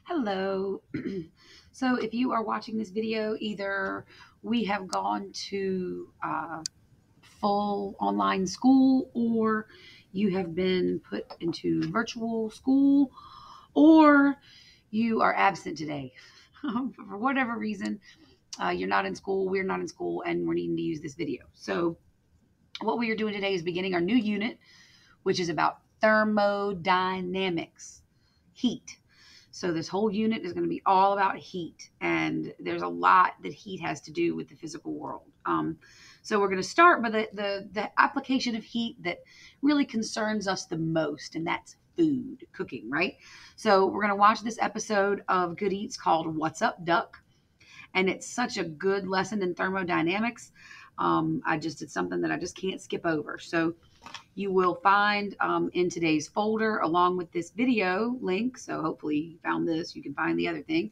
Hello. So if you are watching this video, either we have gone to full online school, or you have been put into virtual school, or you are absent today. For whatever reason, you're not in school, we're not in school, and we're needing to use this video. So what we are doing today is beginning our new unit, which is about thermodynamics, heat. So this whole unit is going to be all about heat, and there's a lot that heat has to do with the physical world. So we're going to start by the application of heat that really concerns us the most, and that's food, cooking, right? So we're going to watch this episode of Good Eats called What's Up, Duck? And it's such a good lesson in thermodynamics. It's something that I just can't skip over. So you will find in today's folder, along with this video link. So hopefully you found this. You can find the other thing.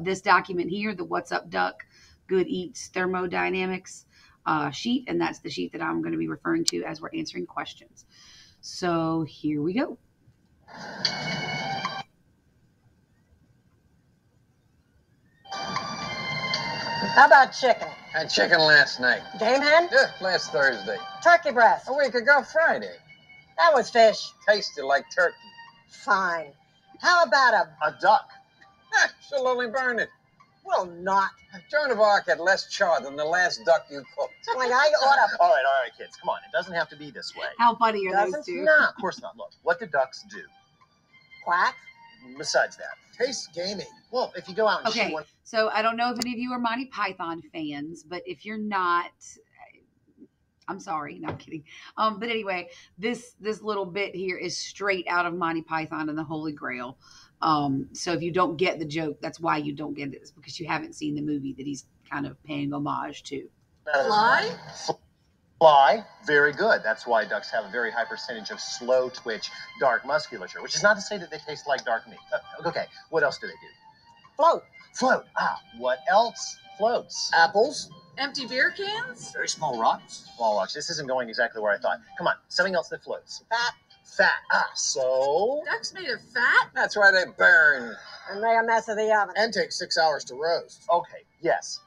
This document here, the What's Up Duck Good Eats Thermodynamics sheet. And that's the sheet that I'm going to be referring to as we're answering questions. So here we go. How about chicken? Had chicken last night. Game hen? Yeah, last Thursday. Turkey breast? A week ago Friday. That was fish. Tasted like turkey. Fine. How about A duck. She'll only burn it. Well, not. Joan of Arc had less char than the last duck you cooked. Like I ought to. All right, kids. Come on. It doesn't have to be this way. How funny are those Doesn't two? No, of course not. Look, what do ducks do? Quack. Besides that. Tastes gamey. Well, if you go out and Okay, shoot one. so I don't know if any of you are Monty Python fans, but if you're not, I'm sorry, no, I'm kidding. But anyway, this little bit here is straight out of Monty Python and the Holy Grail. So if you don't get the joke, that's why you don't get it. It's because you haven't seen the movie that he's kind of paying homage to. Fly? Fly, very good. That's why ducks have a very high percentage of slow twitch, dark musculature, which is not to say that they taste like dark meat. Okay, what else do they do? Float. Float. What else floats? Apples. Empty beer cans? Very small rocks. Small rocks. This isn't going exactly where I thought. Come on, something else that floats. Fat. Fat. So? Ducks made of fat? That's why they burn. And make a mess of the oven. And take 6 hours to roast. Okay, yes.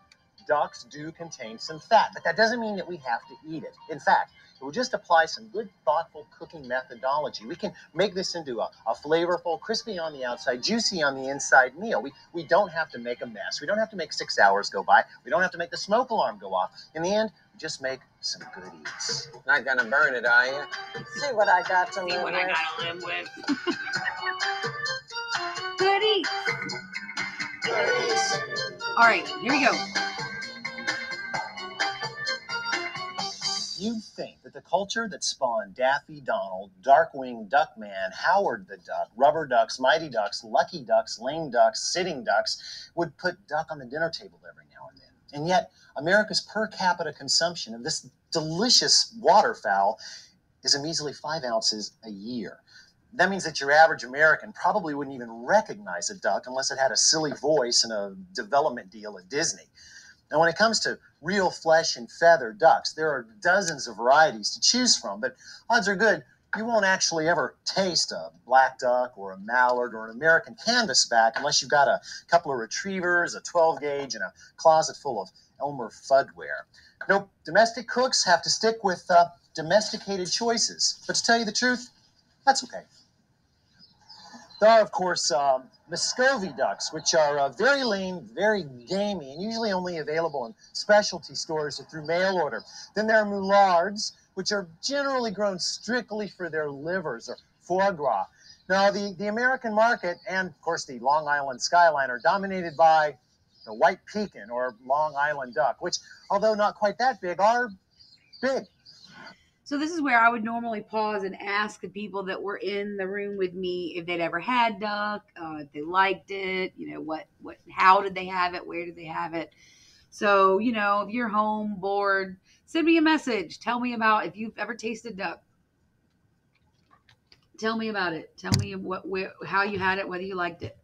Ducks do contain some fat, but that doesn't mean that we have to eat it. In fact, if we just apply some good, thoughtful cooking methodology, we can make this into a flavorful, crispy on the outside, juicy on the inside meal. We don't have to make a mess. We don't have to make 6 hours go by. We don't have to make the smoke alarm go off. In the end, we just make some good eats. Not gonna burn it, are you? See what I got to See live what with. I gotta live with. Good eats. All right, here we go. You'd think that the culture that spawned Daffy Donald, Darkwing Duckman, Howard the Duck, Rubber Ducks, Mighty Ducks, Lucky Ducks, Lame Ducks, Sitting Ducks would put duck on the dinner table every now and then. And yet, America's per capita consumption of this delicious waterfowl is a measly 5 ounces a year. That means that your average American probably wouldn't even recognize a duck unless it had a silly voice and a development deal at Disney. Now, when it comes to real flesh and feather ducks, there are dozens of varieties to choose from, but odds are good you won't actually ever taste a black duck or a mallard or an American canvasback unless you've got a couple of retrievers, a 12-gauge, and a closet full of Elmer Fuddware. Nope, domestic cooks have to stick with domesticated choices. But to tell you the truth, that's okay. There are, of course, Muscovy ducks, which are very lean, very gamey, and usually only available in specialty stores or through mail order. Then there are moulards, which are generally grown strictly for their livers or foie gras. Now, the American market and, of course, the Long Island skyline are dominated by the white pekin or Long Island duck, which, although not quite that big, are big. So this is where I would normally pause and ask the people that were in the room with me if they'd ever had duck, if they liked it, how did they have it, where did they have it. So, if you're home, bored, send me a message. Tell me about if you've ever tasted duck. Tell me about it. Tell me how you had it, whether you liked it.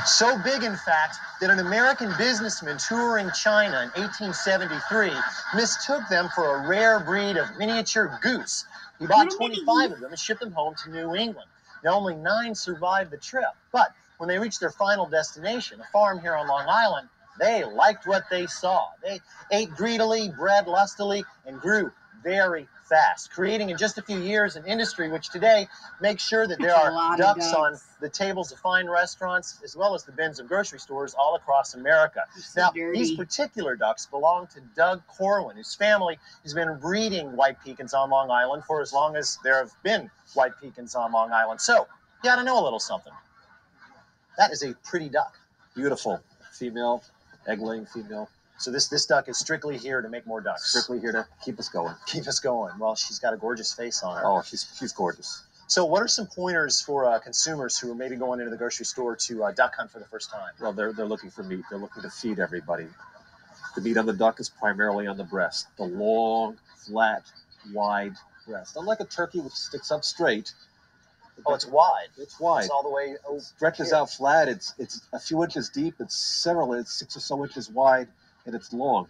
So big, in fact, that an American businessman touring China in 1873 mistook them for a rare breed of miniature goose. He bought 25 of them and shipped them home to New England. Now, only 9 survived the trip, but when they reached their final destination, a farm here on Long Island, they liked what they saw. They ate greedily, bred lustily, and grew very fast, creating in just a few years an industry which today makes sure that there That's a are lot of ducks on ducks. the tables of fine restaurants as well as the bins of grocery stores all across America. So Now, dirty. these particular ducks belong to Doug Corwin, whose family has been breeding white pecans on Long Island for as long as there have been white pecans on Long Island. So, you got to know a little something. That is a pretty duck. Beautiful. Female, egg-laying female. So this duck is strictly here to make more ducks. Strictly here to keep us going. Keep us going. Well, she's got a gorgeous face on her. Oh, she's gorgeous. So what are some pointers for consumers who are maybe going into the grocery store to duck hunt for the first time? Well, they're looking for meat. They're looking to feed everybody. The meat on the duck is primarily on the breast. The long, flat, wide breast. Unlike a turkey, which sticks up straight. Oh, it's wide. It's wide. It's all the way over. Stretches out flat. It's a few inches deep. It's 6 or so inches wide, and it's long.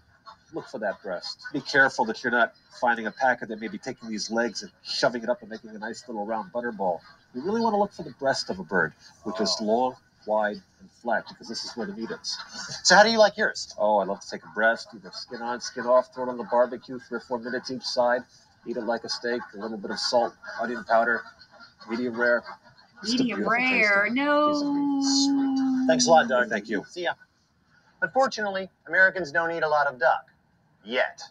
Look for that breast. Be careful that you're not finding a packer that may be taking these legs and shoving it up and making a nice little round butterball. You really want to look for the breast of a bird, which is long, wide, and flat, because this is where the meat is. So how do you like yours? Oh, I love to take a breast, either skin on, skin off, throw it on the barbecue, 3 or 4 minutes each side, eat it like a steak, a little bit of salt, onion powder, medium rare. Just a Medium beautiful rare. tasting No. piece of meat. Sweet. Thanks a lot, Doug. Thank you. See ya. Unfortunately, Americans don't eat a lot of duck. Yet.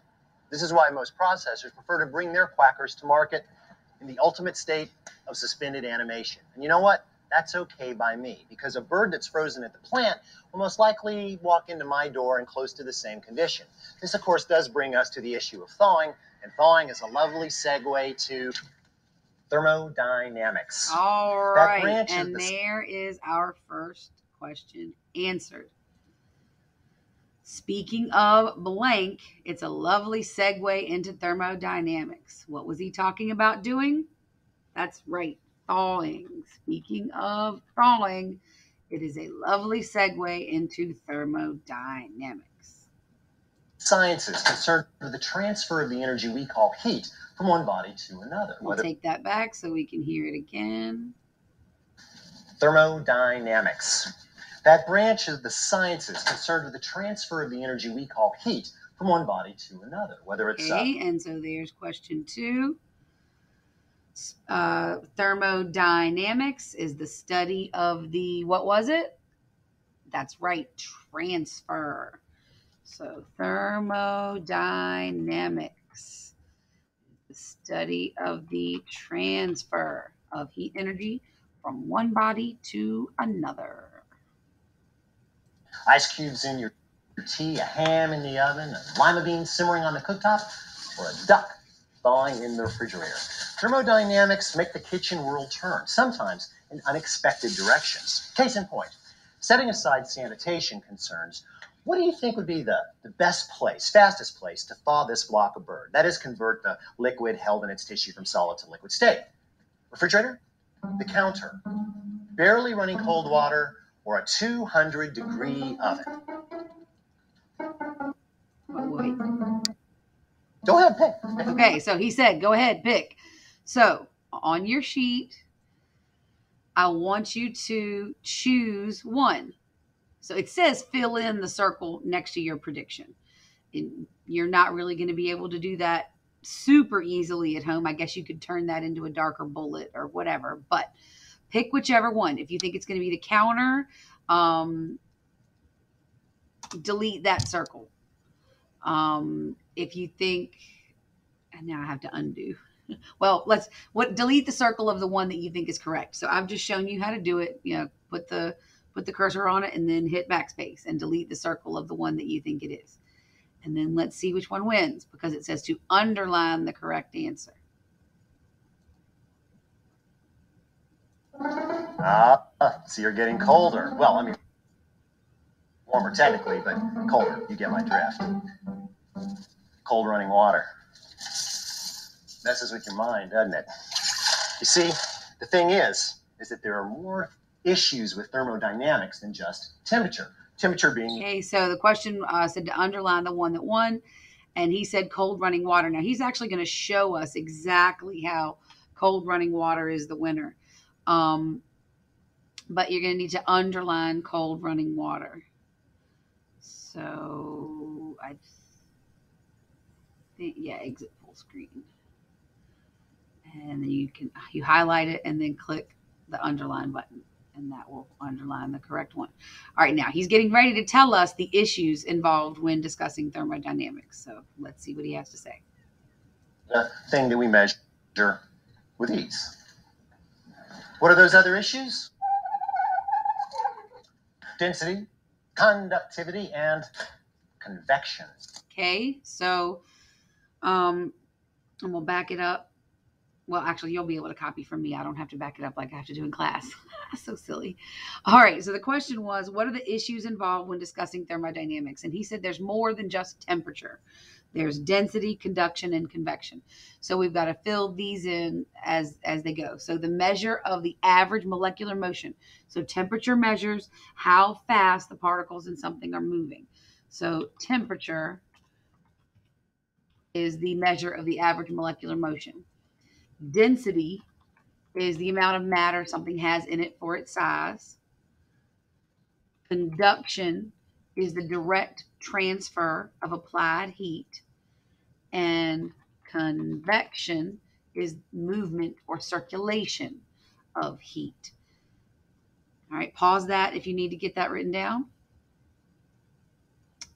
This is why most processors prefer to bring their quackers to market in the ultimate state of suspended animation. And you know what? That's okay by me, because a bird that's frozen at the plant will most likely walk into my door in close to the same condition. This, of course, does bring us to the issue of thawing, and thawing is a lovely segue to thermodynamics. All That right. branch is And the- there is our first question answered. Speaking of blank, it's a lovely segue into thermodynamics. What was he talking about doing? That's right, thawing. Speaking of thawing, it is a lovely segue into thermodynamics. Science is concerned with the transfer of the energy we call heat from one body to another. We'll take that back so we can hear it again. Thermodynamics. That branch of the sciences concerned with the transfer of the energy we call heat from one body to another, whether it's Okay, and so there's question 2. Thermodynamics is the study of the, what was it? That's right, transfer. So thermodynamics, the study of the transfer of heat energy from one body to another. ice cubes in your tea, a ham in the oven, a lima bean simmering on the cooktop, or a duck thawing in the refrigerator. Thermodynamics make the kitchen world turn, sometimes in unexpected directions. Case in point, setting aside sanitation concerns, what do you think would be the best place, fastest place to thaw this flock of bird? That is, convert the liquid held in its tissue from solid to liquid state. Refrigerator? The counter. Barely running cold water, or a 200-degree oven? Wait. Go ahead, pick. Okay, so he said, go ahead, pick. So on your sheet, I want you to choose one. So it says fill in the circle next to your prediction. And you're not really going to be able to do that super easily at home. I guess you could turn that into a darker bullet or whatever, but pick whichever one. If you think it's going to be the counter, delete that circle. If you think, and now I have to undo. Well, delete the circle of the one that you think is correct. So I've just shown you how to do it. You know, put the cursor on it and then hit backspace and delete the circle of the one that you think it is. And then let's see which one wins, because it says to underline the correct answer. So you're getting colder. Well, I mean, warmer technically, but colder. You get my drift. Cold running water. Messes with your mind, doesn't it? You see, the thing is that there are more issues with thermodynamics than just temperature. Temperature being... Okay, so the question said to underline the one that won, and he said cold running water. Now, he's actually going to show us exactly how cold running water is the winner. But you're going to need to underline cold running water. So I think, yeah, exit full screen. And then you highlight it and then click the underline button, and that will underline the correct one. All right, now he's getting ready to tell us the issues involved when discussing thermodynamics. So let's see what he has to say. The thing that we measure with ease. What are those other issues? Density, conductivity, and convection. Okay, so and we'll back it up. Well, actually, you'll be able to copy from me. I don't have to back it up like I have to do in class. So silly. All right. So the question was, what are the issues involved when discussing thermodynamics? And he said there's more than just temperature. There's density, conduction, and convection. So we've got to fill these in as they go. So the measure of the average molecular motion. So temperature measures how fast the particles in something are moving. So temperature is the measure of the average molecular motion. Density is the amount of matter something has in it for its size. Conduction is the direct transfer of applied heat. And convection is movement or circulation of heat. All right, pause that if you need to get that written down.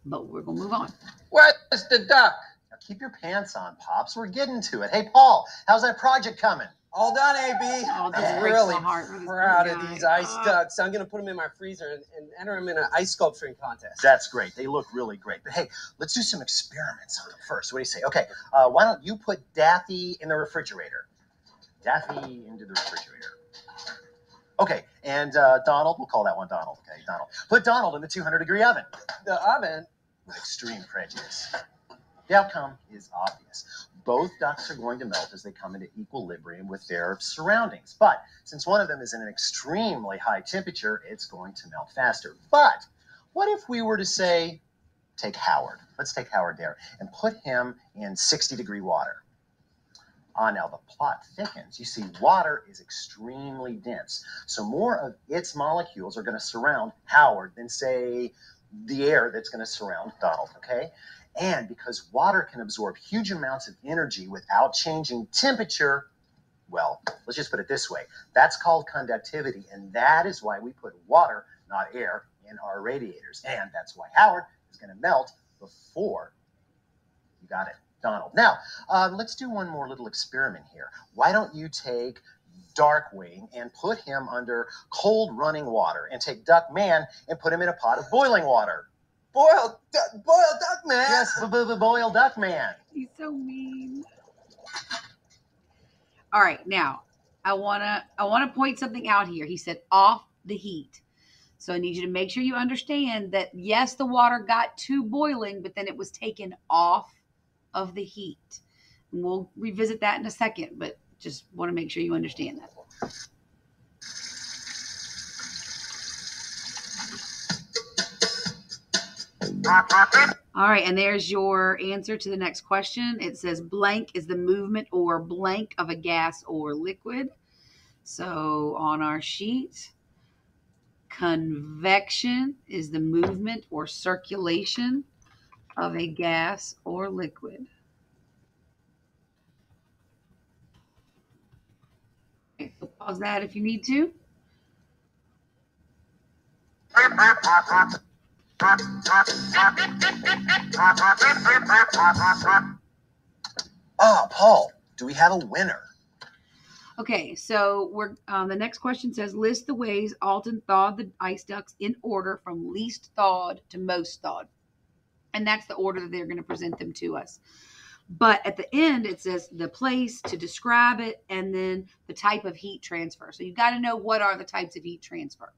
But we're going to move on. Where's the duck? Now keep your pants on, Pops. We're getting to it. Hey, Paul, how's that project coming? All done, AB. Oh, this I'm breaks really my heart for this proud poor of guy. these ice ducks. I'm going to put them in my freezer and enter them in an ice sculpturing contest. That's great. They look really great. But hey, let's do some experiments on them first. What do you say? Okay, why don't you put Daffy in the refrigerator? Daffy into the refrigerator. Okay, and Donald, we'll call that one Donald. Okay, Donald. Put Donald in the 200-degree oven. The oven? With extreme prejudice. The outcome is obvious. Both ducks are going to melt as they come into equilibrium with their surroundings. But since one of them is in an extremely high temperature, it's going to melt faster. But what if we were to say, take Howard. Let's take Howard there and put him in 60-degree water. Now the plot thickens. You see, water is extremely dense. So more of its molecules are going to surround Howard than, say, the air that's going to surround Donald, okay? And because water can absorb huge amounts of energy without changing temperature, well, let's just put it this way. That's called conductivity, and that is why we put water, not air, in our radiators. And that's why Howard is going to melt before, you got it, Donald. Now, let's do one more little experiment here. Why don't you take Darkwing and put him under cold running water, and take Duckman and put him in a pot of boiling water? Boiled duck, man. Yes, boiled Duckman. He's so mean. All right, now I wanna point something out here. He said off the heat. So I need you to make sure you understand that yes, the water got to boiling, but then it was taken off of the heat. And we'll revisit that in a second, but just want to make sure you understand that. All right, and there's your answer to the next question. It says blank is the movement or blank of a gas or liquid. So on our sheet, convection is the movement or circulation of a gas or liquid. Okay, so pause that if you need to. Paul, do we have a winner? Okay, so we're the next question says list the ways Alton thawed the ice ducks in order from least thawed to most thawed. And that's the order that they're going to present them to us. But at the end, it says the place to describe it and then the type of heat transfer. So you've got to know what are the types of heat transfer.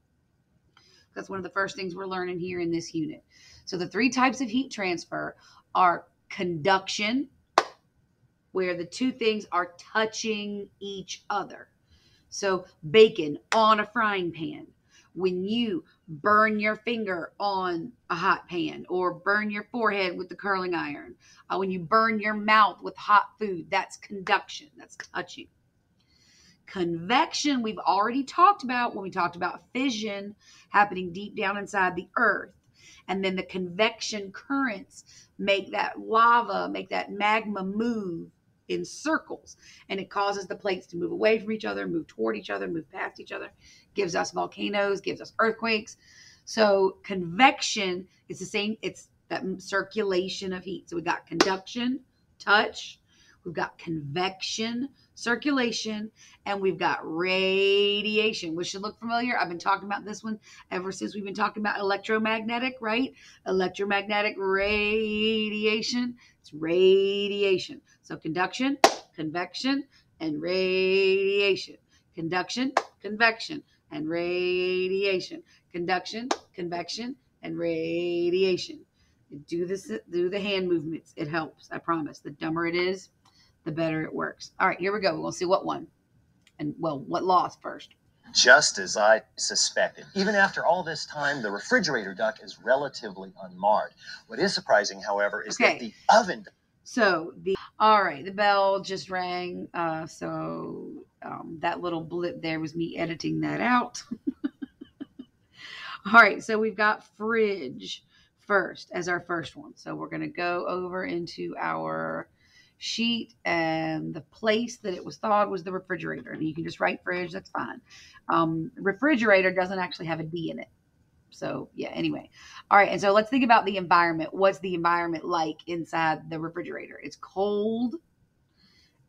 That's one of the first things we're learning here in this unit. So the three types of heat transfer are conduction, where the two things are touching each other. So bacon on a frying pan. When you burn your finger on a hot pan or burn your forehead with the curling iron, when you burn your mouth with hot food, that's conduction, that's touching. Convection, we've already talked about when we talked about fission happening deep down inside the earth. And then the convection currents make that lava, make that magma move in circles. And it causes the plates to move away from each other, move toward each other, move past each other, gives us volcanoes, gives us earthquakes. So convection is the same, it's that circulation of heat. So we got conduction, touch, we've got convection, circulation, and we've got radiation, which should look familiar. I've been talking about this one ever since we've been talking about electromagnetic, right? Electromagnetic radiation. It's radiation. So conduction, convection, and radiation. Conduction, convection, and radiation. Conduction, convection, and radiation. Do the hand movements. It helps. I promise. The dumber it is, the better it works. All right, here we go. We'll see what won. And, well, what lost first. Just as I suspected. Even after all this time, the refrigerator duct is relatively unmarred. What is surprising, however, is that the oven... All right, the bell just rang. That little blip there was me editing that out. All right, so we've got fridge first as our first one. So we're going to go over into our sheet, and the place that it was thawed was the refrigerator. And you can just write fridge, that's fine. Refrigerator doesn't actually have a D in it. So yeah, anyway. All right, and so let's think about the environment. What's the environment like inside the refrigerator? It's cold,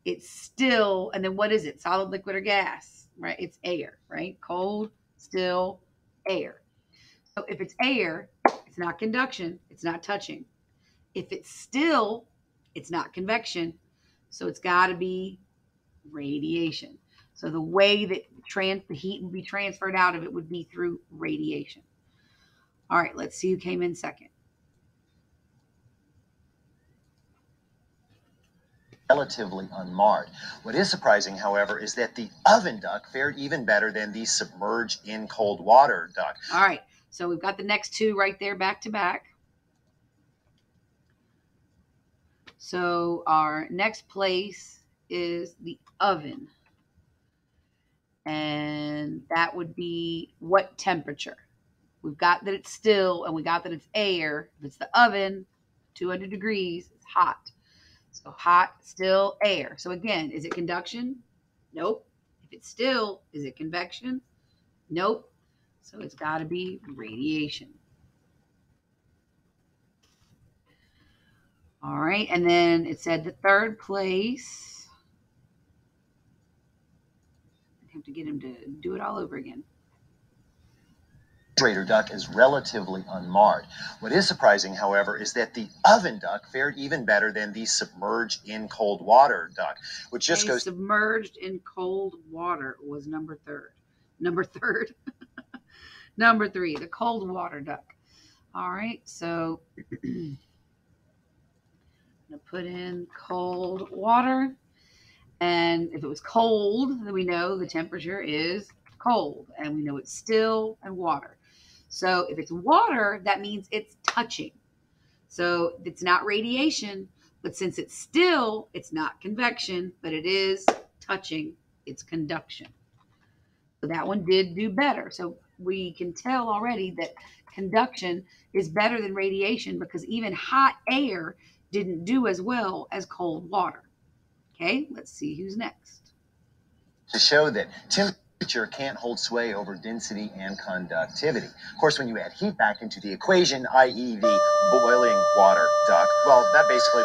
it's still, and then what is it? Solid, liquid, or gas, right? It's air, right? Cold, still, air. So if it's air, it's not conduction, it's not touching. If it's still, it's not convection, so it's got to be radiation. So the way that the heat would be transferred out of it would be through radiation. All right, let's see who came in second. Relatively unmarred. What is surprising, however, is that the oven duct fared even better than the submerged in cold water duct. All right, so we've got the next two right there back to back. So our next place is the oven. And that would be what temperature? We've got that it's still, and we got that it's air. If it's the oven, 200 degrees, it's hot. So hot, still, air. So again, is it conduction? Nope. If it's still, is it convection? Nope. So it's got to be radiation. All right, and then it said the third place. I have to get him to do it all over again. Refrigerator duct is relatively unmarred. What is surprising, however, is that the oven duct fared even better than the submerged in cold water duct, which just goes... Submerged in cold water was number third. Number third. Number three, the cold water duct. All right, so I'm going to put in cold water. And if it was cold, then we know the temperature is cold. And we know it's still and water. So if it's water, that means it's touching. So it's not radiation, but since it's still, it's not convection, but it is touching, it's conduction. So that one did do better. So we can tell already that conduction is better than radiation because even hot air didn't do as well as cold water. Okay, let's see who's next. To show that temperature can't hold sway over density and conductivity. Of course, when you add heat back into the equation, i.e. the boiling water duct, well, that basically...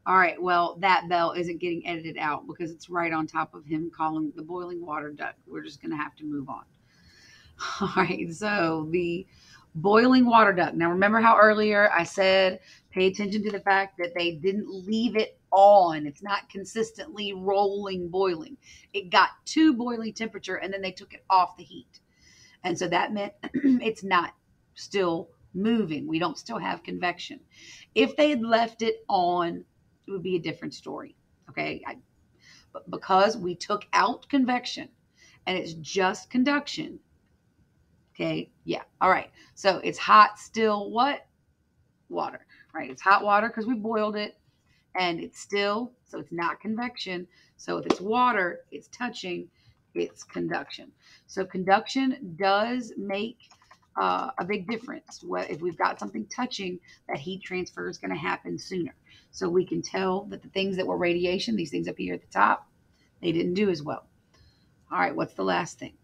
All right, well, that bell isn't getting edited out because it's right on top of him calling the boiling water duct. We're just going to have to move on. All right, so the boiling water duct. Now, remember how earlier I said pay attention to the fact that they didn't leave it on. It's not consistently rolling, boiling. It got to boiling temperature, and then they took it off the heat. And so that meant it's not still moving. We don't still have convection. If they had left it on, it would be a different story. Okay. But because we took out convection and it's just conduction. Okay. Yeah. All right. So it's hot, still what? Water, right? It's hot water because we boiled it and it's still, so it's not convection. So if it's water, it's touching, it's conduction. So conduction does make a big difference. If we've got something touching, that heat transfer is going to happen sooner. So we can tell that the things that were radiation, these things up here at the top, they didn't do as well. All right, what's the last thing?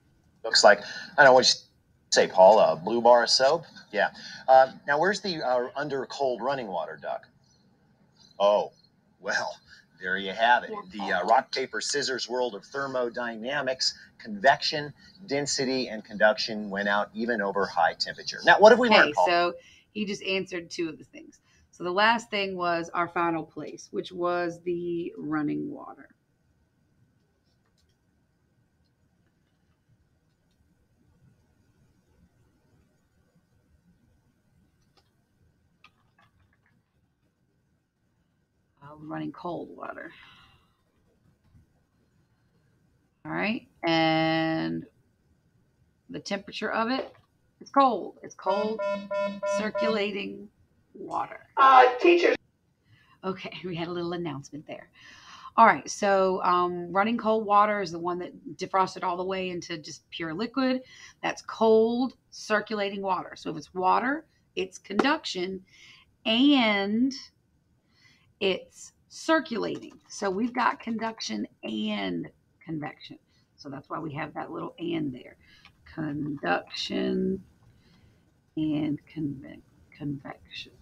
Looks like, I don't know what you say, Paul, a blue bar of soap? Yeah. Now, where's the under cold running water duct? Oh, well, there you have it. In the rock, paper, scissors world of thermodynamics, convection, density, and conduction went out even over high temperature. Now, what have we learned, Paul? So he just answered two of the things. So the last thing was our final place, which was the running water. Running cold water. All right, and the temperature of it is cold. It's cold, circulating water. Teacher. Okay, we had a little announcement there. All right, so running cold water is the one that defrosted all the way into just pure liquid. That's cold, circulating water. So if it's water, it's conduction, and it's circulating. So we've got conduction and convection. So that's why we have that little and there. Conduction and convection.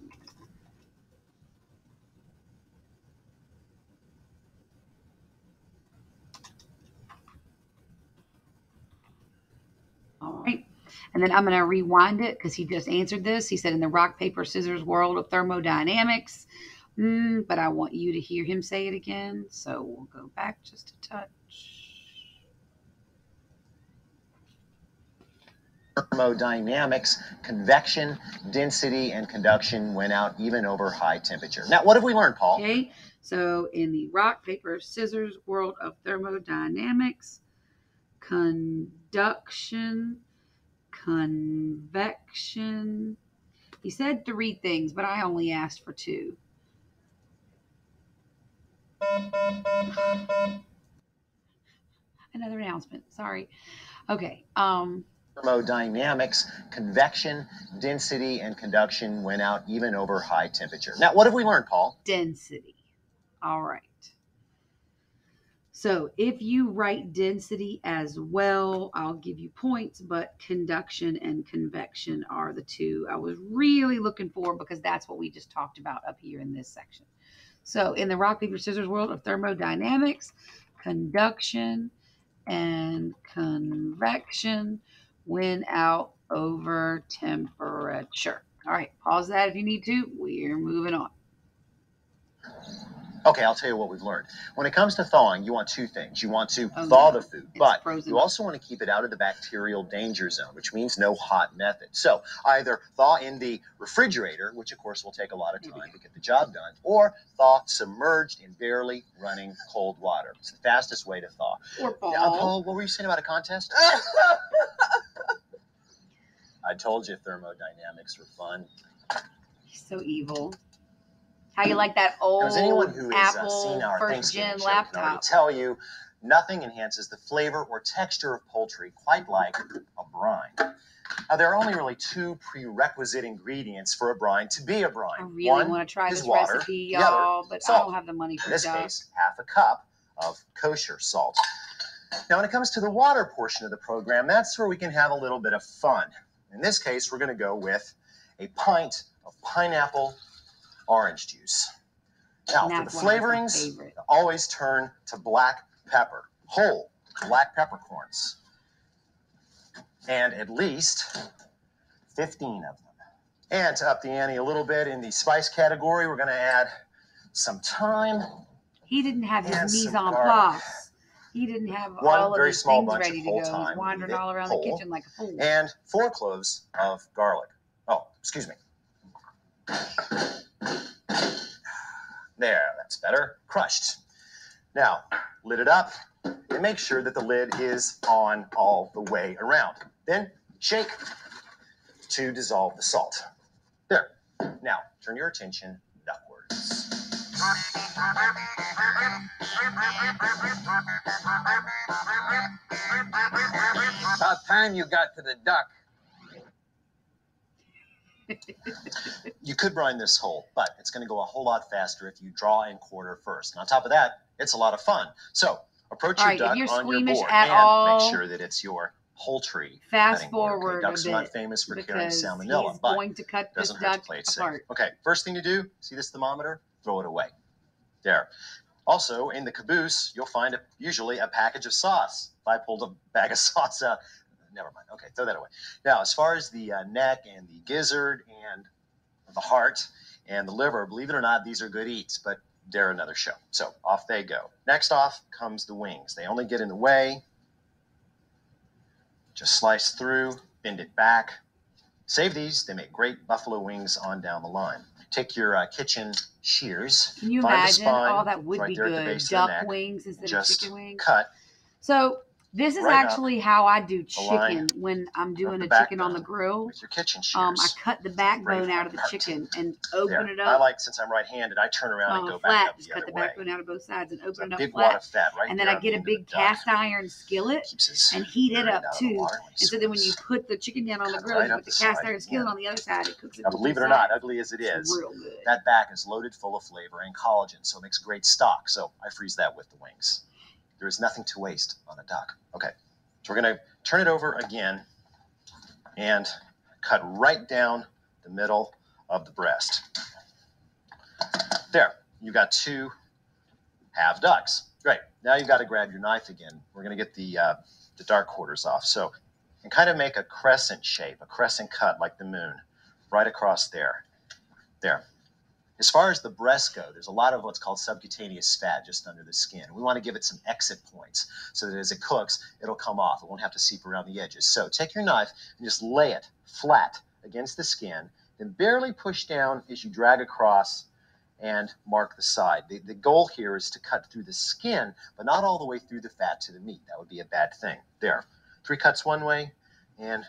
All right. And then I'm going to rewind it because he just answered this. He said, in the rock, paper, scissors world of thermodynamics. But I want you to hear him say it again. So we'll go back just a touch. Thermodynamics, convection, density, and conduction went out even over high temperature. Now, what have we learned, Paul? Okay. So in the rock, paper, scissors world of thermodynamics, conduction, convection. He said three things, but I only asked for two. Another announcement. Sorry. Okay. Thermodynamics, convection, density, and conduction went out even over high temperature. Now, what have we learned, Paul? Density. All right. So if you write density as well, I'll give you points, but conduction and convection are the two I was really looking for because that's what we just talked about up here in this section. So in the rock, paper, scissors world of thermodynamics, conduction and convection went out over temperature. All right, pause that if you need to. We're moving on. Okay, I'll tell you what we've learned. When it comes to thawing, you want two things. You want to thaw the food, but frozen. You also want to keep it out of the bacterial danger zone, which means no hot method. So either thaw in the refrigerator, which of course will take a lot of time to get the job done, or thaw submerged in barely running cold water. It's the fastest way to thaw. Or Paul. Paul, what were you saying about a contest? I told you thermodynamics were fun. He's so evil. How you like that old As anyone who has Apple seen our first Thanksgiving gen show can already laptop? tell you, nothing enhances the flavor or texture of poultry quite like a brine. Now, there are only really two prerequisite ingredients for a brine to be a brine. I really want to try this water, recipe, the other, y'all, but salt. I don't have the money for In this duck. case, half a cup of kosher salt. Now, when it comes to the water portion of the program, that's where we can have a little bit of fun. In this case, we're going to go with a pint of pineapple orange juice. Now, for the flavorings, always turn to black pepper, whole black peppercorns, and at least 15 of them. And to up the ante a little bit in the spice category, we're going to add some thyme. He didn't have his mise en garlic. place. He didn't have all of his things ready to go. He's Thyme, wandering all around the kitchen like a fool. And 4 cloves of garlic. Oh, excuse me. There, that's better. Crushed. Now, lid it up and make sure that the lid is on all the way around. Then shake to dissolve the salt. There. Now, turn your attention upwards. About time you got to the duck. You could brine this hole, but it's going to go a whole lot faster if you draw and quarter first. And on top of that, it's a lot of fun. So approach your duck on your board and make sure that it's your poultry. Fast forward ducks a are not bit famous for carrying because salmonella, he's but going to cut this doesn't hurt to duck play it safe. apart. Okay, first thing to do, see this thermometer? Throw it away. There. Also, in the caboose, you'll find usually a package of sauce. If I pulled a bag of sauce out, never mind. Okay, throw that away. Now, as far as the neck and the gizzard and the heart and the liver, believe it or not, these are good eats, but they're another show. So off they go. Next off comes the wings. They only get in the way. Just slice through, bend it back. Save these. They make great buffalo wings on down the line. Take your kitchen shears. Can you find the imagine? spine Oh, that would right be there at the good. base of the Duck neck. wings instead of Just chicken wings. cut. So this is right actually how I do chicken line when I'm doing the a chicken on the backbone grill. with your kitchen I shears. cut the backbone Great out of the part. chicken and open There. it I up like, since I'm right-handed, I turn around and go back flat. up Just the cut other the way. backbone out of both sides and It's a open it up big wad flat. of fat right And then there I on get the a end of big the duck. cast iron skillet Keeps his and heat it rear up end out of the too. water when he And so then when you swims. put the chicken down on the Cut grill, right you up put the the cast side iron skillet again. on the other side. It cooks it. Now, on believe it both or not, sides. ugly as it It's is, real good. that back is loaded full of flavor and collagen, so it makes great stock. So I freeze that with the wings. There is nothing to waste on a duck. Okay, so we're going to turn it over again and cut right down the middle of the breast. There, you got two half ducks. Great. Now you've got to grab your knife again. We're going to get the dark quarters off. So, and kind of make a crescent shape, a crescent cut like the moon, right across there. There. As far as the breast go, there's a lot of what's called subcutaneous fat just under the skin. We want to give it some exit points so that as it cooks, it'll come off. It won't have to seep around the edges. So take your knife and just lay it flat against the skin, then barely push down as you drag across and mark the side. The goal here is to cut through the skin, but not all the way through the fat to the meat. That would be a bad thing. There. 3 cuts one way and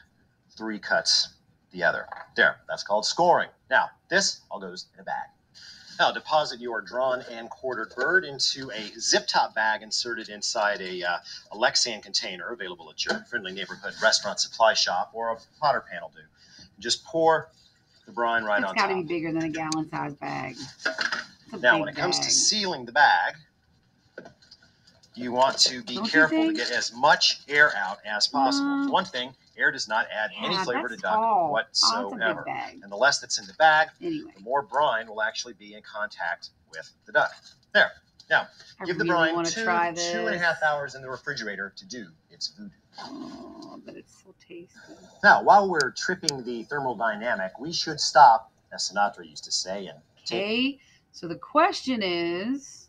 3 cuts the other. There. That's called scoring. Now, this all goes in a bag. Now, deposit your drawn and quartered bird into a zip-top bag inserted inside a Lexan container available at your friendly neighborhood restaurant supply shop, or a Potter pan will do. Just pour the brine right on top. It's got to be bigger than a gallon-sized bag. Now, when it comes to sealing the bag, you want to be careful to get as much air out as possible. One thing, air does not add any flavor to duck whatsoever. And the less that's in the bag, the more brine will actually be in contact with the duck. There. Now, give the brine 2.5 hours in the refrigerator to do its voodoo. Oh, but it's so tasty. Now, while we're tripping the thermodynamic, we should stop, as Sinatra used to say. And okay, so the question is,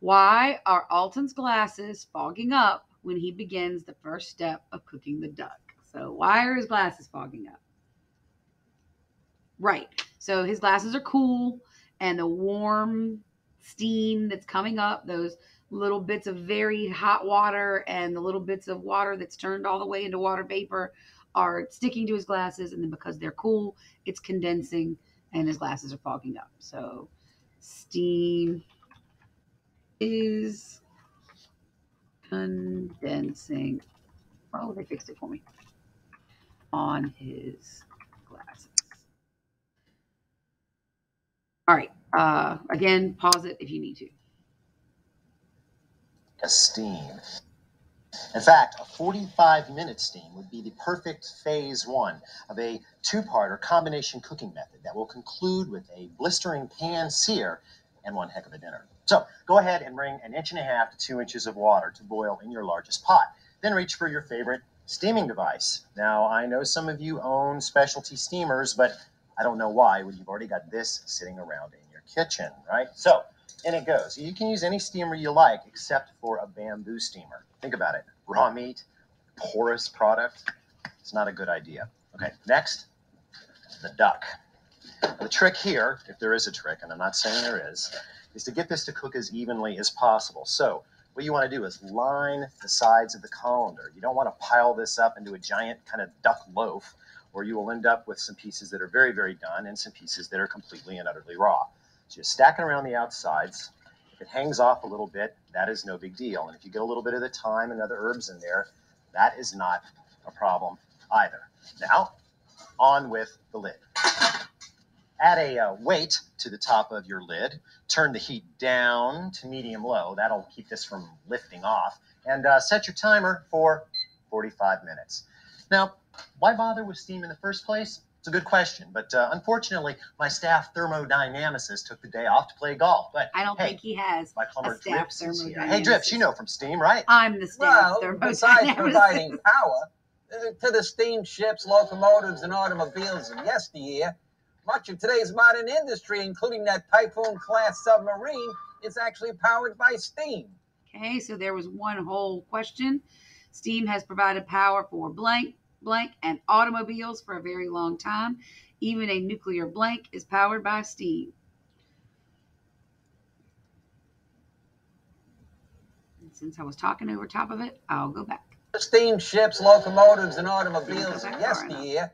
why are Alton's glasses fogging up when he begins the first step of cooking the duck? So why are his glasses fogging up? Right. So his glasses are cool, and the warm steam that's coming up, those little bits of very hot water and the little bits of water that's turned all the way into water vapor are sticking to his glasses, and then because they're cool, it's condensing and his glasses are fogging up. So steam is condensing. Oh, they fixed it for me. On his glasses. All right. Again, pause it if you need to. A steam. In fact, a 45-minute steam would be the perfect phase 1 of a 2-part or combination cooking method that will conclude with a blistering pan sear and one heck of a dinner. So go ahead and bring 1.5 to 2 inches of water to boil in your largest pot. Then reach for your favorite steaming device. Now, I know some of you own specialty steamers, but I don't know why when you've already got this sitting around in your kitchen, right? So in it goes. You can use any steamer you like except for a bamboo steamer. Think about it. Raw meat, porous product. It's not a good idea. Okay, next, the duck. Now, the trick here, if there is a trick, and I'm not saying there is to get this to cook as evenly as possible. So what you want to do is line the sides of the colander. You don't want to pile this up into a giant kind of duck loaf, or you will end up with some pieces that are very, very done and some pieces that are completely and utterly raw. So you stack it around the outsides. If it hangs off a little bit, that is no big deal. And if you get a little bit of the thyme and other herbs in there, that is not a problem either. Now, on with the lid. Add a weight to the top of your lid. Turn the heat down to medium-low. That'll keep this from lifting off. And set your timer for 45 minutes. Now, why bother with steam in the first place? It's a good question, but unfortunately, my staff thermodynamicist took the day off to play golf. But I don't think he has my plumber a staff Drips is here. thermodynamicist. Hey, Drips, you know from steam, right? I'm the staff Well, besides providing power to the steamships, locomotives, and automobiles of yesteryear, much of today's modern industry, including that Typhoon-class submarine, is actually powered by steam. Okay, so there was one whole question. Steam has provided power for blank, and automobiles for a very long time. Even a nuclear blank is powered by steam. And since I was talking over top of it, I'll go back. Steamships, locomotives, and automobiles of yesteryear,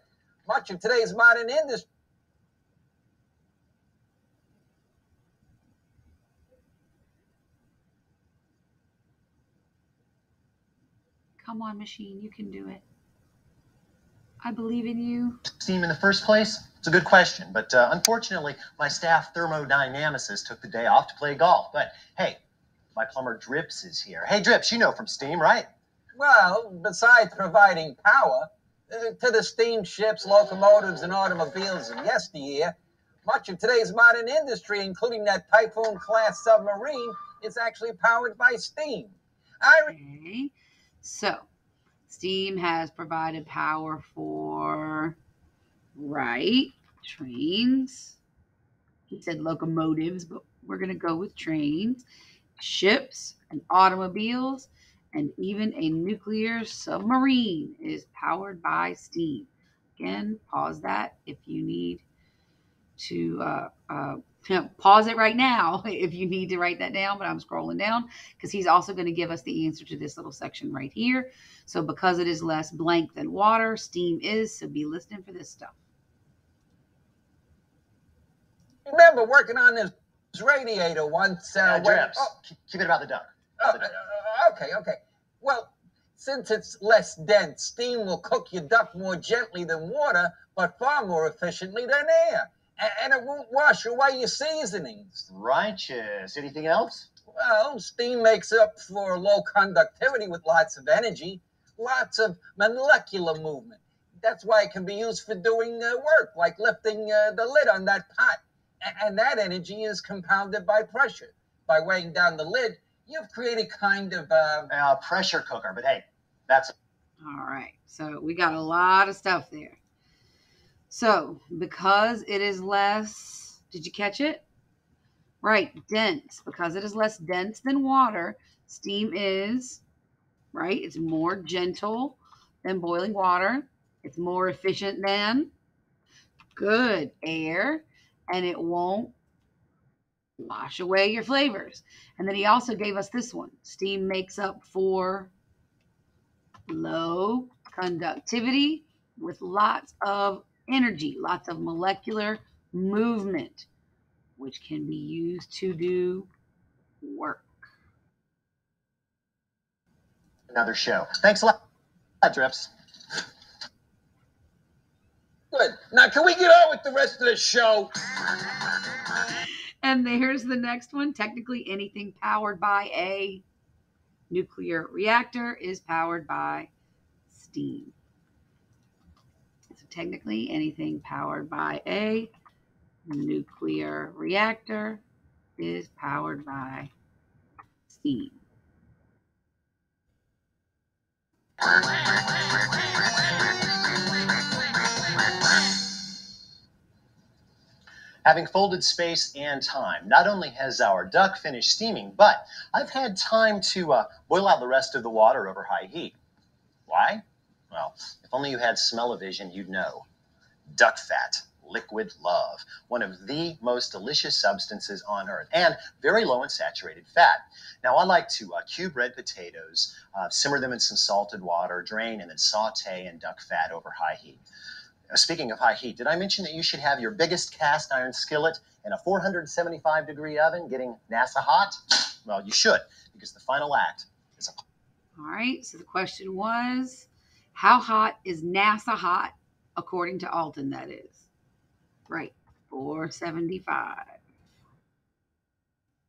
much of today's modern industry. Come on, machine, you can do it. I believe in you. Steam in the first place? It's a good question, but unfortunately, my staff thermodynamicist took the day off to play golf. But hey, my plumber Drips is here. Hey, Drips, you know from steam, right? Well, besides providing power to the steamships, locomotives, and automobiles of yesteryear, much of today's modern industry, including that Typhoon-class submarine, is actually powered by steam. Okay, so steam has provided power for, right, trains. He said locomotives, but we're going to go with trains, ships, and automobiles, and even a nuclear submarine is powered by steam. Again, pause that if you need to pause it right now if you need to write that down, but I'm scrolling down because he's also going to give us the answer to this little section right here. So because it is less blank than water, steam is, so be listening for this stuff. Remember working on this radiator once. Drips, keep it about the duck. Okay. Well, since it's less dense, steam will cook your duck more gently than water, but far more efficiently than air. And it won't wash away your seasonings. Righteous. Anything else? Well, steam makes up for low conductivity with lots of energy, lots of molecular movement. That's why it can be used for doing work, like lifting the lid on that pot. And that energy is compounded by pressure. By weighing down the lid, you've created kind of pressure cooker, but hey, that's all right. So we got a lot of stuff there. So because it is less, did you catch it? Right, dense. Because it is less dense than water, steam is, right, it's more gentle than boiling water. It's more efficient than good air, and it won't wash away your flavors. And then he also gave us this one. Steam makes up for low conductivity with lots of energy, lots of molecular movement, which can be used to do work. another show. Thanks a lot, Drips. Good. Now, can we get on with the rest of the show? And here's the next one. Technically, anything powered by a nuclear reactor is powered by steam. So technically, anything powered by a nuclear reactor is powered by steam. Having folded space and time, not only has our duck finished steaming, but I've had time to boil out the rest of the water over high heat. Why? Well, if only you had smell-o-vision, you'd know. Duck fat, liquid love, one of the most delicious substances on earth, and very low in saturated fat. Now, I like to cube red potatoes, simmer them in some salted water, drain, and then saute in duck fat over high heat. Speaking of high heat, did I mention that you should have your biggest cast iron skillet in a 475-degree oven getting NASA hot? Well, you should, because the final act is a... All right, so the question was, how hot is NASA hot, according to Alton, that is? Right, 475.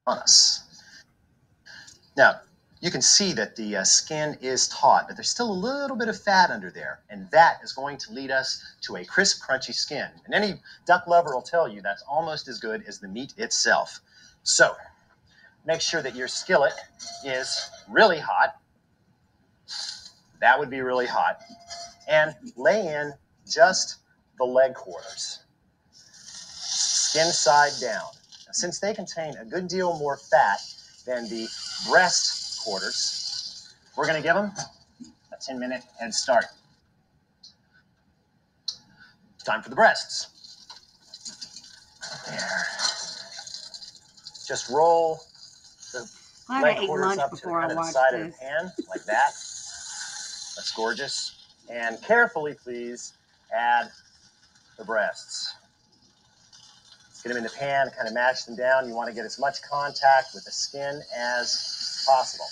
on us. Now, you can see that the skin is taut, but there's still a little bit of fat under there, and that is going to lead us to a crisp, crunchy skin. And any duck lover will tell you that's almost as good as the meat itself. So, make sure that your skillet is really hot. That would be really hot. And lay in just the leg quarters, skin side down. Now, since they contain a good deal more fat than the breast quarters, we're going to give them a 10-minute head start. It's time for the breasts. There. Just roll the Glad I leg ate quarters lunch up to the before I kind of the watched side of this. the pan, like that. That's gorgeous. And carefully, please, add the breasts. Get them in the pan, kind of mash them down. You want to get as much contact with the skin as possible.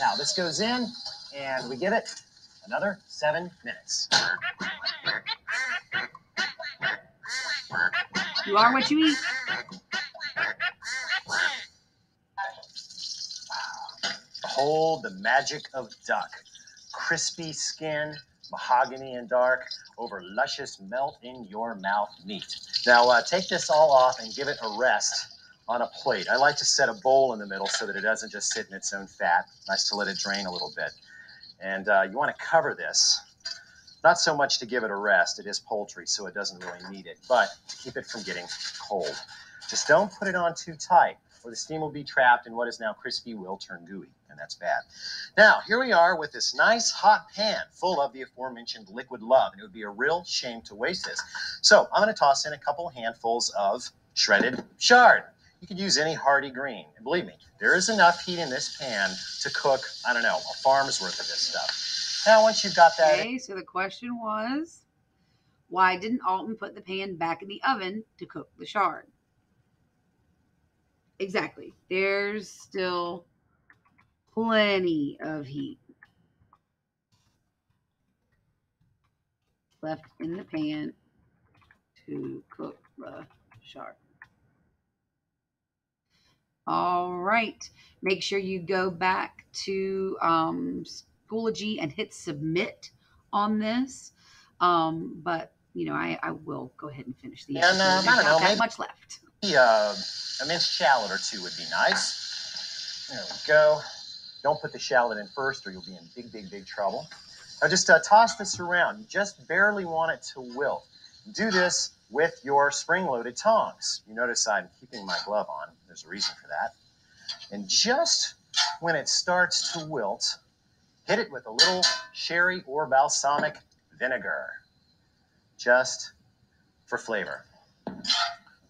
Now, this goes in, and we give it another 7 minutes. You are what you eat. Behold the magic of duck. Crispy skin, mahogany and dark, over luscious melt in your mouth meat. Now take this all off and give it a rest on a plate. I like to set a bowl in the middle so that it doesn't just sit in its own fat. Nice to let it drain a little bit. And you want to cover this. Not so much to give it a rest. It is poultry, so it doesn't really need it, but to keep it from getting cold. Just don't put it on too tight, or the steam will be trapped and what is now crispy will turn gooey, and that's bad. Now, here we are with this nice hot pan full of the aforementioned liquid love, and it would be a real shame to waste this. So I'm going to toss in a couple handfuls of shredded chard. You could use any hearty green. And believe me, there is enough heat in this pan to cook, I don't know, a farm's worth of this stuff. Now, once you've got that... Okay, so the question was, why didn't Alton put the pan back in the oven to cook the chard? Exactly. There's still plenty of heat left in the pan to cook the chard. All right. Make sure you go back to Schoology and hit submit on this. But, you know, I will go ahead and finish the episode. And, There's not that much left. A minced shallot or two would be nice. There we go. Don't put the shallot in first or you'll be in big, big, big trouble. Now just toss this around. You just barely want it to wilt. Do this with your spring-loaded tongs. You notice I'm keeping my glove on. There's a reason for that. And just when it starts to wilt, hit it with a little sherry or balsamic vinegar, just for flavor.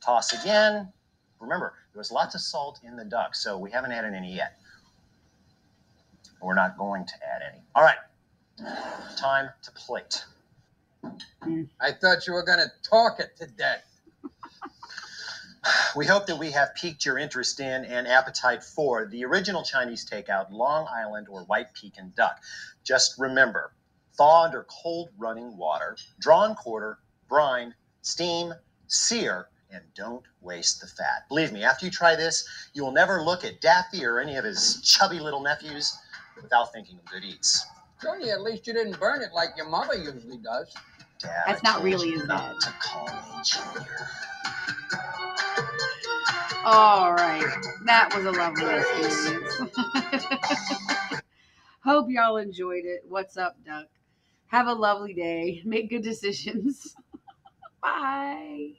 Toss again. Remember, there was lots of salt in the duck, so we haven't added any yet. We're not going to add any. All right, time to plate. I thought you were going to talk it to death. We hope that we have piqued your interest in and appetite for the original Chinese takeout, Long Island or White Pekin duck. Just remember, thaw under cold running water, drawn quarter, brine, steam, sear, and don't waste the fat. Believe me, after you try this, you will never look at Daffy or any of his chubby little nephews without thinking of good eats. Junior, at least you didn't burn it like your mother usually does. Dad, That's not really as bad. to call me Junior. All right. That was a lovely experience. Hope y'all enjoyed it. What's up, Duck? Have a lovely day. Make good decisions. Bye.